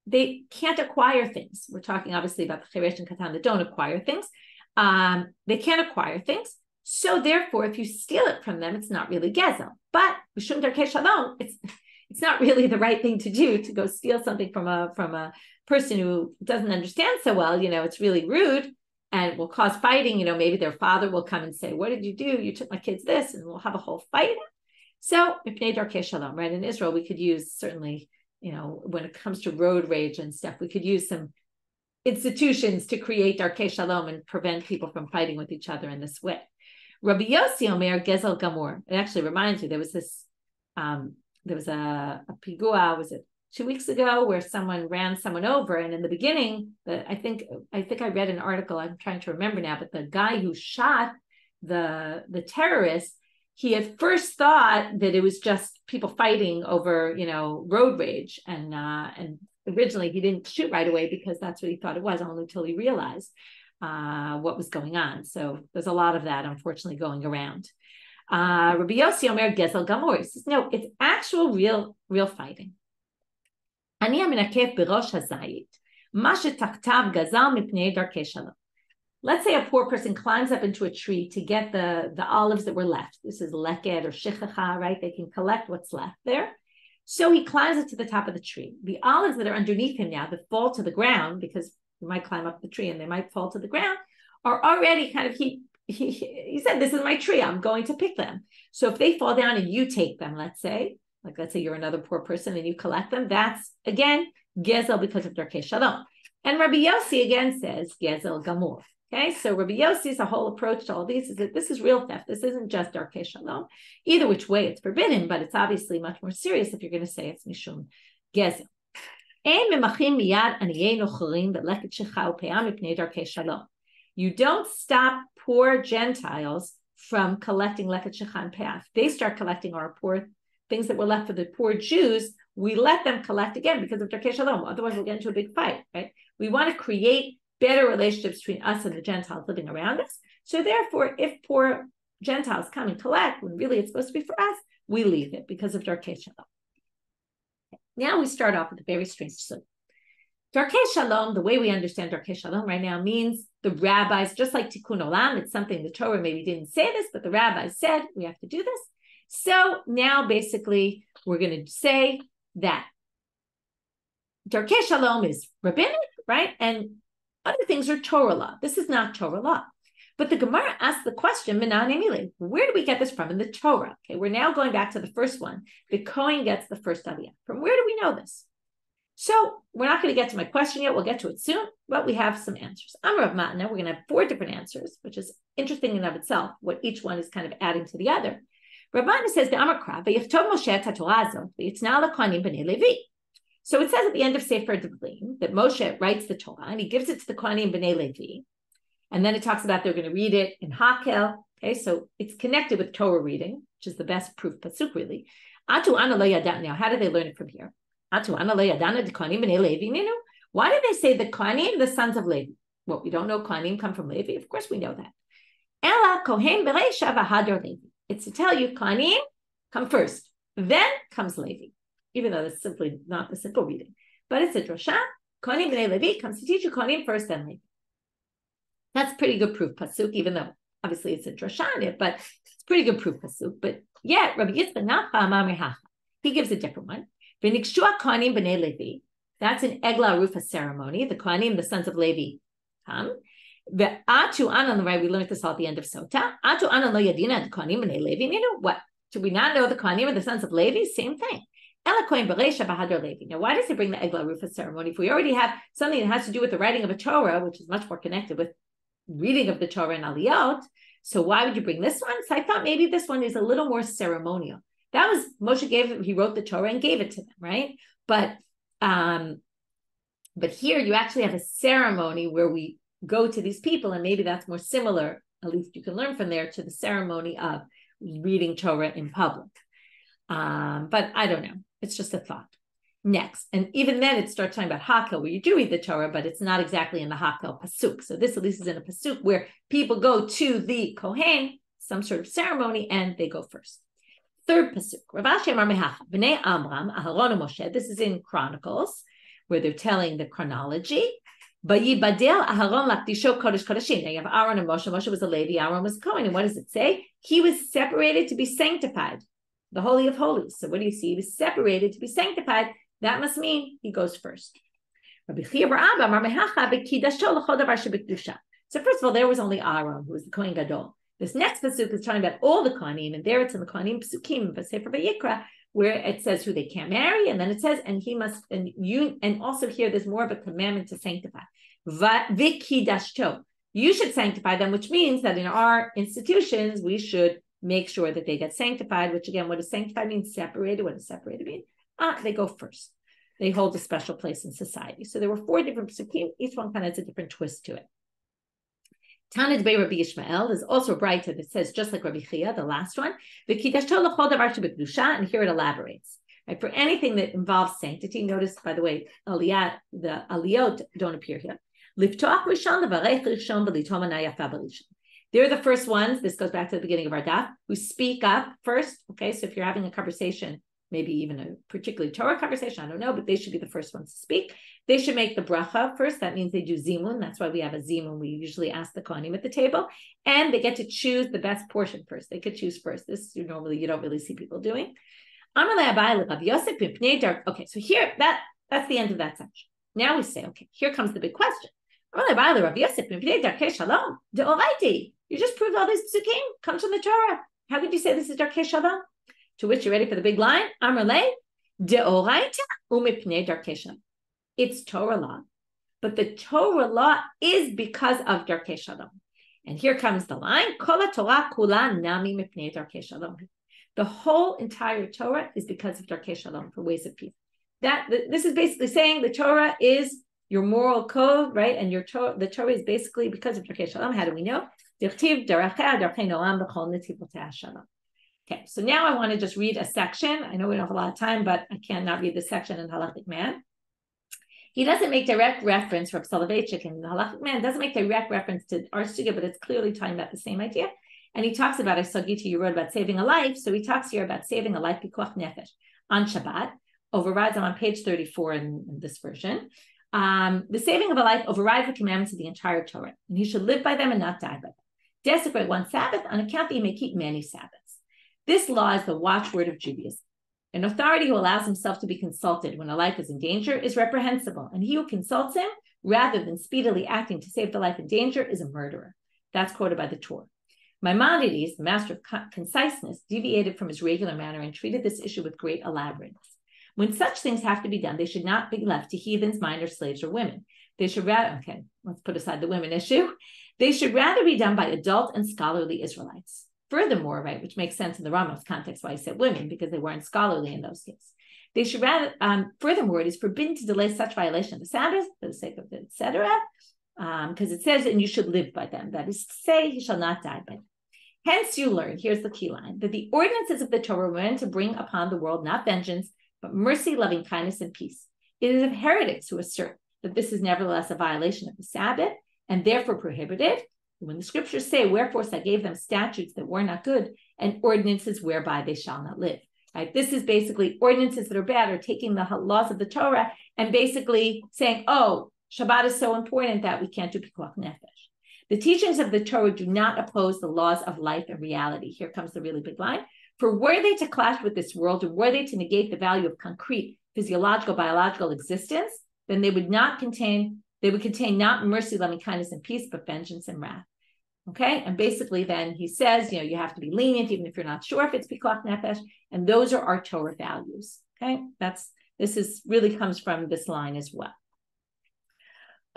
They can't acquire things. We're talking obviously about the cheresh and katan that don't acquire things. They can't acquire things. So therefore, if you steal it from them, it's not really gezel. But mishum darkhei shalom, it's not really the right thing to do, to go steal something from a person who doesn't understand so well. It's really rude and will cause fighting. Maybe their father will come and say, what did you do? You took my kids this, and we'll have a whole fight. So mipnei darkhei shalom, right? In Israel, we could use certainly, when it comes to road rage and stuff, we could use some institutions to create darkhei shalom and prevent people from fighting with each other in this way. Rabbi Yossi Omer Gezel Gamur. It actually reminds me, there was a pigua, was it 2 weeks ago, where someone ran someone over, and in the beginning, I think I read an article, I'm trying to remember now, but the guy who shot the terrorist, he at first thought that it was just people fighting over, road rage, and originally he didn't shoot right away because that's what he thought it was, only until he realized what was going on. So there's a lot of that, unfortunately, going around. Rabbi Yossi Omer Gezel Gamur. He says, no, it's actual real fighting. Ani aminakef b'rosh hazayit, ma shetachtav gazal mipnei darkhei shalom. Let's say a poor person climbs up into a tree to get the olives that were left. This is leket or shichacha, right? They can collect what's left there. So he climbs up to the top of the tree. The olives that are underneath him now, that fall to the ground, because you might climb up the tree and they might fall to the ground, are already kind of, he said, this is my tree, I'm going to pick them. So if they fall down and you take them, let's say you're another poor person and you collect them, that's, again, gezel because of darkhei shalom. And Rabbi Yossi again says, gezel gamur. Okay, so Rabbi Yossi's whole approach to all these is that this is real theft. This isn't just darkhei shalom. Either which way it's forbidden, but it's obviously much more serious if you're going to say it's mishum gezel. You don't stop poor Gentiles from collecting leket shecha and peah. They start collecting our poor things that were left for the poor Jews. We let them collect again because of darkhei shalom. Otherwise, we'll get into a big fight, right? We want to create better relationships between us and the Gentiles living around us. So therefore, if poor Gentiles come and collect when really it's supposed to be for us, we leave it because of darkhei shalom. Now we start off with a very strange thing. Darkhei shalom, the way we understand darkhei shalom right now, means the rabbis, just like tikkun olam, it's something the Torah maybe didn't say this, but the rabbis said we have to do this. So now basically we're going to say that darkhei shalom is rabbinic, right? And Other things are Torah law. This is not Torah law. But the Gemara asks the question, where do we get this from in the Torah? Okay, we're now going back to the first one. The kohen gets the first aliyah. From where do we know this? So we're not going to get to my question yet. We'll get to it soon, but we have some answers. I'm Rav Matna. We're going to have 4 different answers, which is interesting in and of itself, what each one is kind of adding to the other. Rav Matna says, the Amar Kra, v'yichtov Moshe et haTorah azot, v'yitznah l'kohanim b'nei Levi. So it says at the end of Sefer Devarim that Moshe writes the Torah and he gives it to the kohanim b'nei Levi. And then it talks about they're going to read it in Hakel. Okay, so it's connected with Torah reading, which is the best proof pasuk really. Atu ana lo yadat. Now, how do they learn it from here? Atu ana lo yadana de kohanim b'nei Levi ninu. Why did they say the kohanim, the sons of Levi? Well, we don't know kohanim come from Levi. Of course we know that. Ela kohen bereisha v'hadar Levi. It's to tell you kohanim come first, then comes Levi, even though that's simply not the simple reading. But it's a drosha. Kohanim b'nei Levi comes to teach you kohanim first, then Levi. That's pretty good proof pasuk, even though obviously it's a drosha in it, but it's pretty good proof pasuk. But yet, Rabbi Yitzchak, he gives a different one. V'nikshua kohanim b'nei Levi. That's an egla rufa ceremony. The kohanim, the sons of Levi, come. The atu anan, right? We learned this all at the end of Sota. Atu anan lo yadina the kohanim b'nei Levi. You know what? Do we not know the kohanim are the sons of Levi? Same thing. Ela kohen bereisha v'hadar Levi. Now, why does he bring the egla rufa ceremony? If we already have something that has to do with the writing of a Torah, which is much more connected with reading of the Torah and aliyot, so why would you bring this one? So I thought maybe this one is a little more ceremonial. That was Moshe he wrote the Torah and gave it to them, right? But here you actually have a ceremony where we go to these people, and maybe that's more similar, at least you can learn from there, to the ceremony of reading Torah in public. But I don't know. It's just a thought. Next, and even then it starts talking about Hakel, where you do read the Torah, but it's not exactly in the Hakel pasuk. So this at least is in a pasuk where people go to the kohen, some sort of ceremony, and they go first. Third pasuk, Rav Ashi Amar Mehacha, B'nei Amram, Aharon and Moshe. This is in Chronicles, where they're telling the chronology. Vayibadel Aharon lakdisho kodesh kodeshim. Now you have Aaron and Moshe. Moshe was a Levi, Aaron was a Kohen. And what does it say? He was separated to be sanctified, the Holy of Holies. So what do you see? He was separated to be sanctified. That must mean he goes first. So first of all, there was only Aaron, who was the Kohen Gadol. This next pasuk is talking about all the Kohanim, and there it's in the Kohanim Pasukim, Sefer Vayikra, where it says who they can't marry, and then it says, and he must, and also here there's more of a commandment to sanctify. Vikidashto. You should sanctify them, which means that in our institutions, we should make sure that they get sanctified, which again, what does sanctified mean? Separated. What does separated mean? They go first. They hold a special place in society. So there were 4 different psukim. Each one kind of has a different twist to it. Tanid Bei Rabbi Yishmael, there's also a brighter that says, just like Rabbi Chia, the last one, and here it elaborates. Right? For anything that involves sanctity, notice, by the way, the aliyot don't appear here. They're the first ones, this goes back to the beginning of our daf, who speak up first. Okay, so if you're having a conversation, maybe even a particularly Torah conversation, I don't know, but they should be the first ones to speak. They should make the bracha first. That means they do zimun. That's why we have a zimun. We usually ask the kohanim at the table, and they get to choose the best portion first. They could choose first. This you don't really see people doing. Okay, so here that's the end of that section. Now we say, okay, here comes the big question. You just proved all these psukim comes from the Torah. How could you say this is darkhei shalom? To which you're ready for the big line. Amrle deoraita umipnei darkhei shalom. It's Torah law, but the Torah law is because of darkhei shalom. And here comes the line: Kol Torah kula nami mipnei darkhei shalom. The whole entire Torah is because of darkhei shalom, for ways of peace. This is basically saying the Torah is your moral code, right? And the Torah is basically because of darkhei shalom. How do we know? Dirtiv darkhei noam b'chol netivotei shalom. Okay, so now I want to just read a section. I know we don't have a lot of time, but I cannot read this section in Halachic Man. He doesn't make direct reference, Reb Soloveitchik in the Halachic Man doesn't make direct reference to our sugya, but it's clearly talking about the same idea. And he talks about, I saw Gita, you wrote about saving a life. So he talks here about saving a life, pikuach nefesh, on Shabbat. Overrides, I'm on page 34 in this version. The saving of a life overrides the commandments of the entire Torah. And he should live by them and not die by them. Desecrate one Sabbath on account that he may keep many Sabbaths. This law is the watchword of Judaism. An authority who allows himself to be consulted when a life is in danger is reprehensible, and he who consults him rather than speedily acting to save the life in danger is a murderer. That's quoted by the Torah. Maimonides, the master of conciseness, deviated from his regular manner and treated this issue with great elaborateness. When such things have to be done, they should not be left to heathens, minors, slaves, or women. They should rather, okay, let's put aside the women issue. They should rather be done by adult and scholarly Israelites. Furthermore, right, which makes sense in the Rambam's context why he said women, because they weren't scholarly in those days. They should rather, furthermore, it is forbidden to delay such violation of the Sabbath for the sake of it, etc., because it says, and you should live by them. That is to say, he shall not die by them. Hence you learn, here's the key line, that the ordinances of the Torah were meant to bring upon the world not vengeance, but mercy, loving kindness, and peace. It is of heretics who assert that this is nevertheless a violation of the Sabbath, and therefore prohibited. When the scriptures say, wherefore I gave them statutes that were not good, and ordinances whereby they shall not live. Right? This is basically ordinances that are bad, or taking the laws of the Torah and basically saying, oh, Shabbat is so important that we can't do pikuach nefesh. The teachings of the Torah do not oppose the laws of life and reality. Here comes the really big line. For were they to clash with this world, or were they to negate the value of concrete, physiological, biological existence, then they would contain not mercy, loving kindness, and peace, but vengeance and wrath. Okay, and basically then he says, you have to be lenient even if you're not sure if it's pikuach nefesh, and those are our Torah values. Okay, this really comes from this line as well.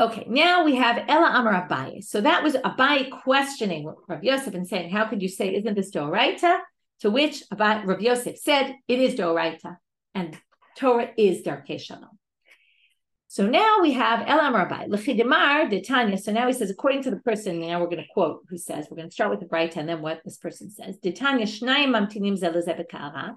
Okay, now we have Ela Amar Abaye. So that was Abaye questioning Rav Yosef and saying, how could you say, isn't this Doraita? To which Rav Yosef said, it is Doraita, and Torah is darkhei shalom. So now we have El Amar Abaye, L'chidemar de Tanya. So now he says, according to the person, now we're going to quote who says, we're going to start with the Braita and then what this person says. De Tanya Shnayim mamtinim ze lezeh b'ka'ara.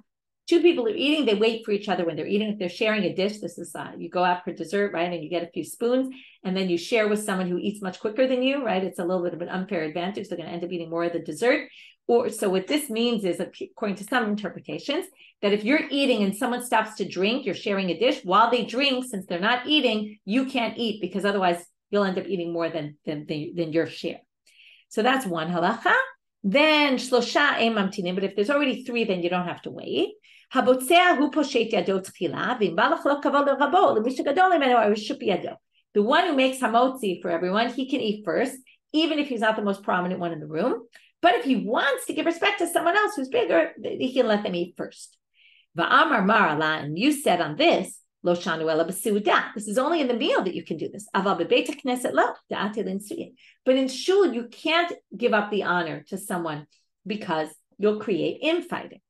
Two people are eating, they wait for each other when they're eating. If they're sharing a dish, this is, you go out for dessert, right? And you get a few spoons, and then you share with someone who eats much quicker than you, right? It's a little bit of an unfair advantage. They're going to end up eating more of the dessert. So what this means is, according to some interpretations, that if you're eating and someone stops to drink, you're sharing a dish, while they drink, since they're not eating, you can't eat, because otherwise you'll end up eating more than your share. So that's one halacha. Then shlosha ein mamtinim, but if there's already three, then you don't have to wait. The one who makes hamotzi for everyone, he can eat first, even if he's not the most prominent one in the room. But if he wants to give respect to someone else who's bigger, he can let them eat first. Va'amar marala, and you said on this, lo shanu ela b'seudah. This is only in the meal that you can do this. Aval bebeit hakneset lo da'atil insuyin. But in shul, you can't give up the honor to someone because you'll create infighting.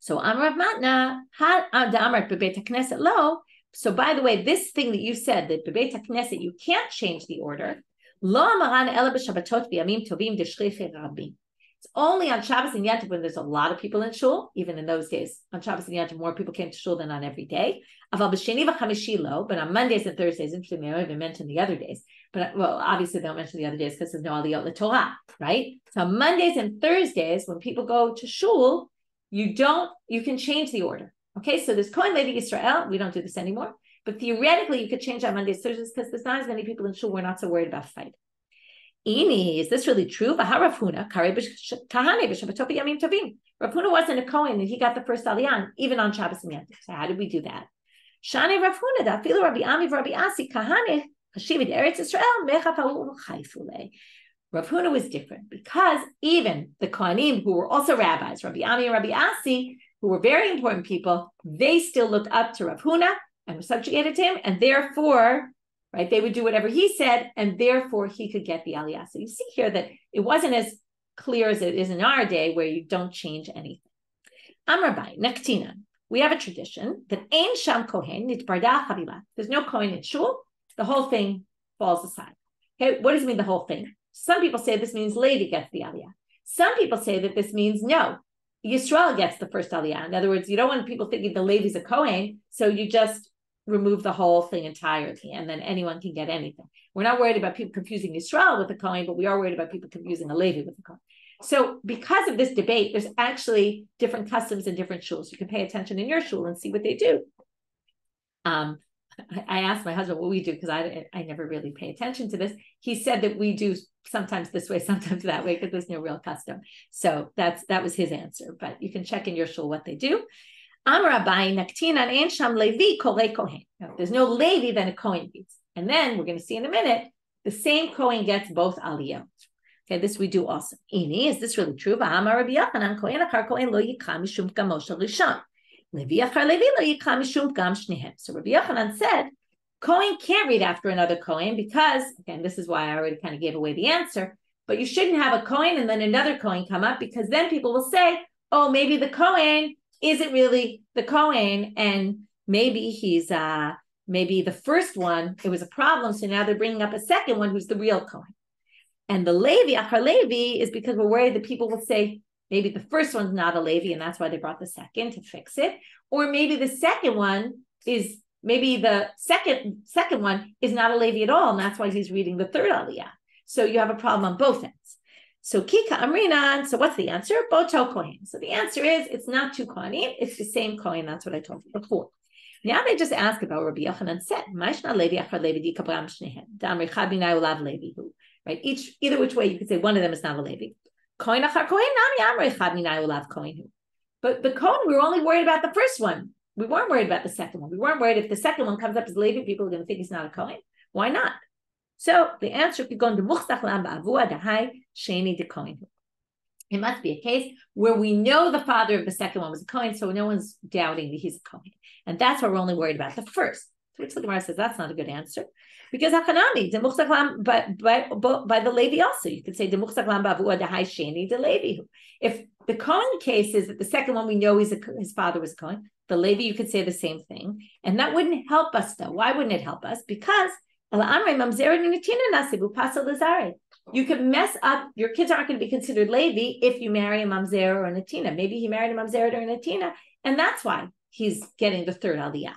So Amar Matna had da'amar bebeit hakneset lo. So by the way, this thing that you said, that bebeit hakneset, you can't change the order. Lo amaran ela b'shabbatot v'yamim tovim deshchei rabim. It's only on Shabbos and Yom Tov when there's a lot of people in shul. Even in those days, on Shabbos and Yom Tov, more people came to shul than on every day. Aval b'sheni v'chamishi lo, but on Mondays and Thursdays, interestingly, I don't even mention the other days. But well, obviously they don't mention the other days because there's no aliyot l'Torah, right? So on Mondays and Thursdays, when people go to shul, you can change the order. Okay, so there's kohen, levi, yisrael. We don't do this anymore. But theoretically, you could change on Mondays, Thursdays, because there's not as many people in shul. We're not so worried about fighting. Ini, is this really true? Rav Huna wasn't a kohen, and he got the first aliyah, even on Shabbos and Yom Tov. So how did we do that? Shani Rav Huna, da filu Rabbi Ami v'Rabbi Asi kahane hashivid Eretz Yisrael mechafahu chayfule. Rav Huna was different because even the kohanim who were also rabbis, Rabbi Ami and Rabbi Asi, who were very important people, they still looked up to Rav Huna and were subjugated to him, and therefore, right, they would do whatever he said, and therefore he could get the aliyah. So you see here that it wasn't as clear as it is in our day, where you don't change anything. Amar Bai, Naktina. We have a tradition that Ein Sham Kohen Nitbarda Chavila. There's no Kohen in shul. The whole thing falls aside. Okay, what does it mean, the whole thing? Some people say this means Levi gets the aliyah. Some people say that this means no, Yisrael gets the first aliyah. In other words, you don't want people thinking the Levi's a Kohen, so you just remove the whole thing entirely, and then anyone can get anything. We're not worried about people confusing Yisrael with a kohen, but we are worried about people confusing a Levi with a kohen. So because of this debate, there's actually different customs in different shuls. You can pay attention in your shul and see what they do. I asked my husband what we do, because I never really pay attention to this. He said that we do sometimes this way, sometimes that way, because there's no real custom. So that was his answer, but you can check in your shul what they do. Amar Abaye Naktinan Ein Sham Levi Korei Kohen. If there's no Levi, then a Kohen eats. And then we're going to see in a minute, the same kohen gets both aliyot. Okay, this we do also. Ini, is this really true? So Rabbi Yochanan said, kohen can't read after another kohen because, again, this is why I already kind of gave away the answer, but you shouldn't have a kohen and then another kohen come up, because then people will say, oh, maybe the kohen isn't really the kohen, and maybe he's maybe the first one, it was a problem, so now they're bringing up a second one who's the real kohen. And the levi, achar levi, is because we're worried that people will say, maybe the first one's not a levi, and that's why they brought the second to fix it. Or maybe the second one is, maybe the second one is not a levi at all, and that's why he's reading the third aliyah. So you have a problem on both ends. So kika amrinan, so what's the answer? Boto kohen. So the answer is, it's not two kohanim, it's the same kohen. That's what I told you before. Now they just ask about Rabbi Yochanan said, Mishna levi achar levi di kabram shnehem. Damri chabinai ulav levi hu. Right? Either which way you could say one of them is not a levi. Kohen achar kohen nami amri chabinai ulav kohen hu. But the kohen, we were only worried about the first one. We weren't worried about the second one. We weren't worried if the second one comes up as levi, people are going to think he's not a kohen. Why not? So the answer could go into muchtach lam ba'avua darkhei sheni de kohen hu. It must be a case where we know the father of the second one was a kohen, so no one's doubting that he's a kohen. And that's why we're only worried about the first. To which the Gemara says that's not a good answer. Because Hakanami, by the Levi also, you could say if the Kohen case is that the second one we know his father was a Kohen, the Levi you could say the same thing. And that wouldn't help us though. Why wouldn't it help us? Because you could mess up, your kids aren't going to be considered Levi if you marry a mamzer or a natina. Maybe he married a mamzer or a natina, and that's why he's getting the third aliyah.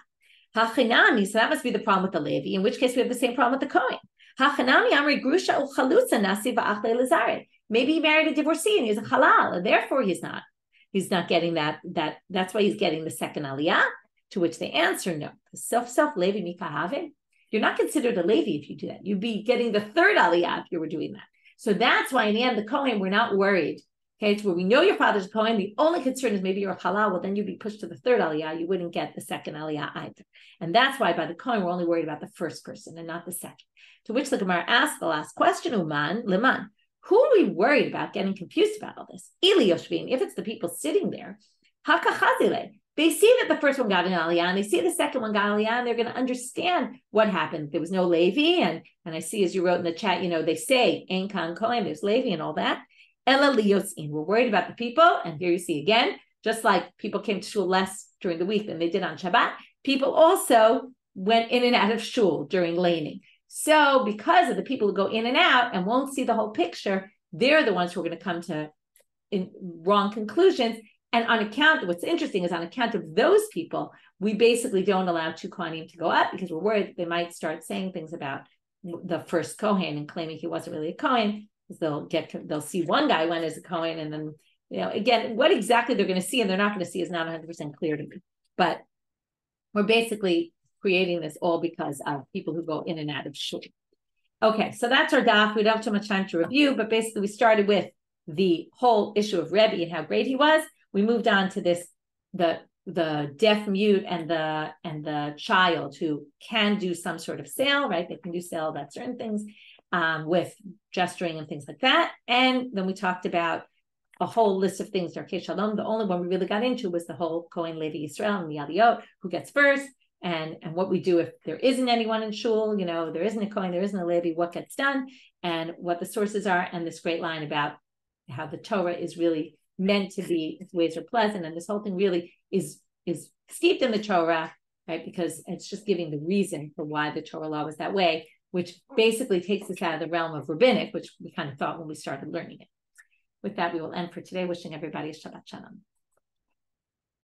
Hachinami, so that must be the problem with the Levi, in which case we have the same problem with the Kohen. Hachinami amri grusha uchalusa nasi va'achle lazare. Maybe he married a divorcee and he's a halal, and therefore he's not getting that's why he's getting the second aliyah, to which they answer no. Self Levi mikahave. You're not considered a Levi if you do that. You'd be getting the third aliyah if you were doing that. So that's why in the end, the Kohen, we're not worried. Okay, it's where we know your father's a Kohen. The only concern is maybe you're a halal. Well, then you'd be pushed to the third aliyah. You wouldn't get the second aliyah either. And that's why by the Kohen, we're only worried about the first person and not the second. To which the Gemara asked the last question, Uman, Liman. Who are we worried about getting confused about all this? Ili Yoshvin, if it's the people sitting there, Hakachazile. They see that the first one got an aliyah, and they see the second one got an aliyah, and they're going to understand what happened. There was no Levi, and I see, as you wrote in the chat, they say, Ein Kan Kohen, there's Levi and all that. Ela liyotzin. We're worried about the people, and here you see again, just like people came to shul less during the week than they did on Shabbat, people also went in and out of shul during laning. So because of the people who go in and out and won't see the whole picture, they're the ones who are going to come to wrong conclusions. And on account, what's interesting is on account of those people, we basically don't allow two Kohanim to go up because we're worried that they might start saying things about the first Kohen and claiming he wasn't really a Kohen. They'll see one guy went as a Kohen, and then, again, what exactly they're going to see and they're not going to see is not 100% clear to me. But we're basically creating this all because of people who go in and out of shul. Okay, so that's our daf. We don't have too much time to review, but basically we started with the whole issue of Rebbe and how great he was. We moved on to this, the deaf mute and the child who can do some sort of sale, right? They can do sale about certain things with gesturing and things like that. And then we talked about a whole list of things, darkhei shalom. The only one we really got into was the whole kohen, levi, yisrael, and the aliyot, who gets first, and what we do if there isn't anyone in shul, there isn't a kohen, there isn't a levi, what gets done, and what the sources are, and this great line about how the Torah is really meant to be, its ways are pleasant, and this whole thing really is steeped in the Torah, right? Because it's just giving the reason for why the Torah law was that way, which basically takes us out of the realm of rabbinic, which we kind of thought when we started learning it. With that, we will end for today, wishing everybody a Shabbat Shalom.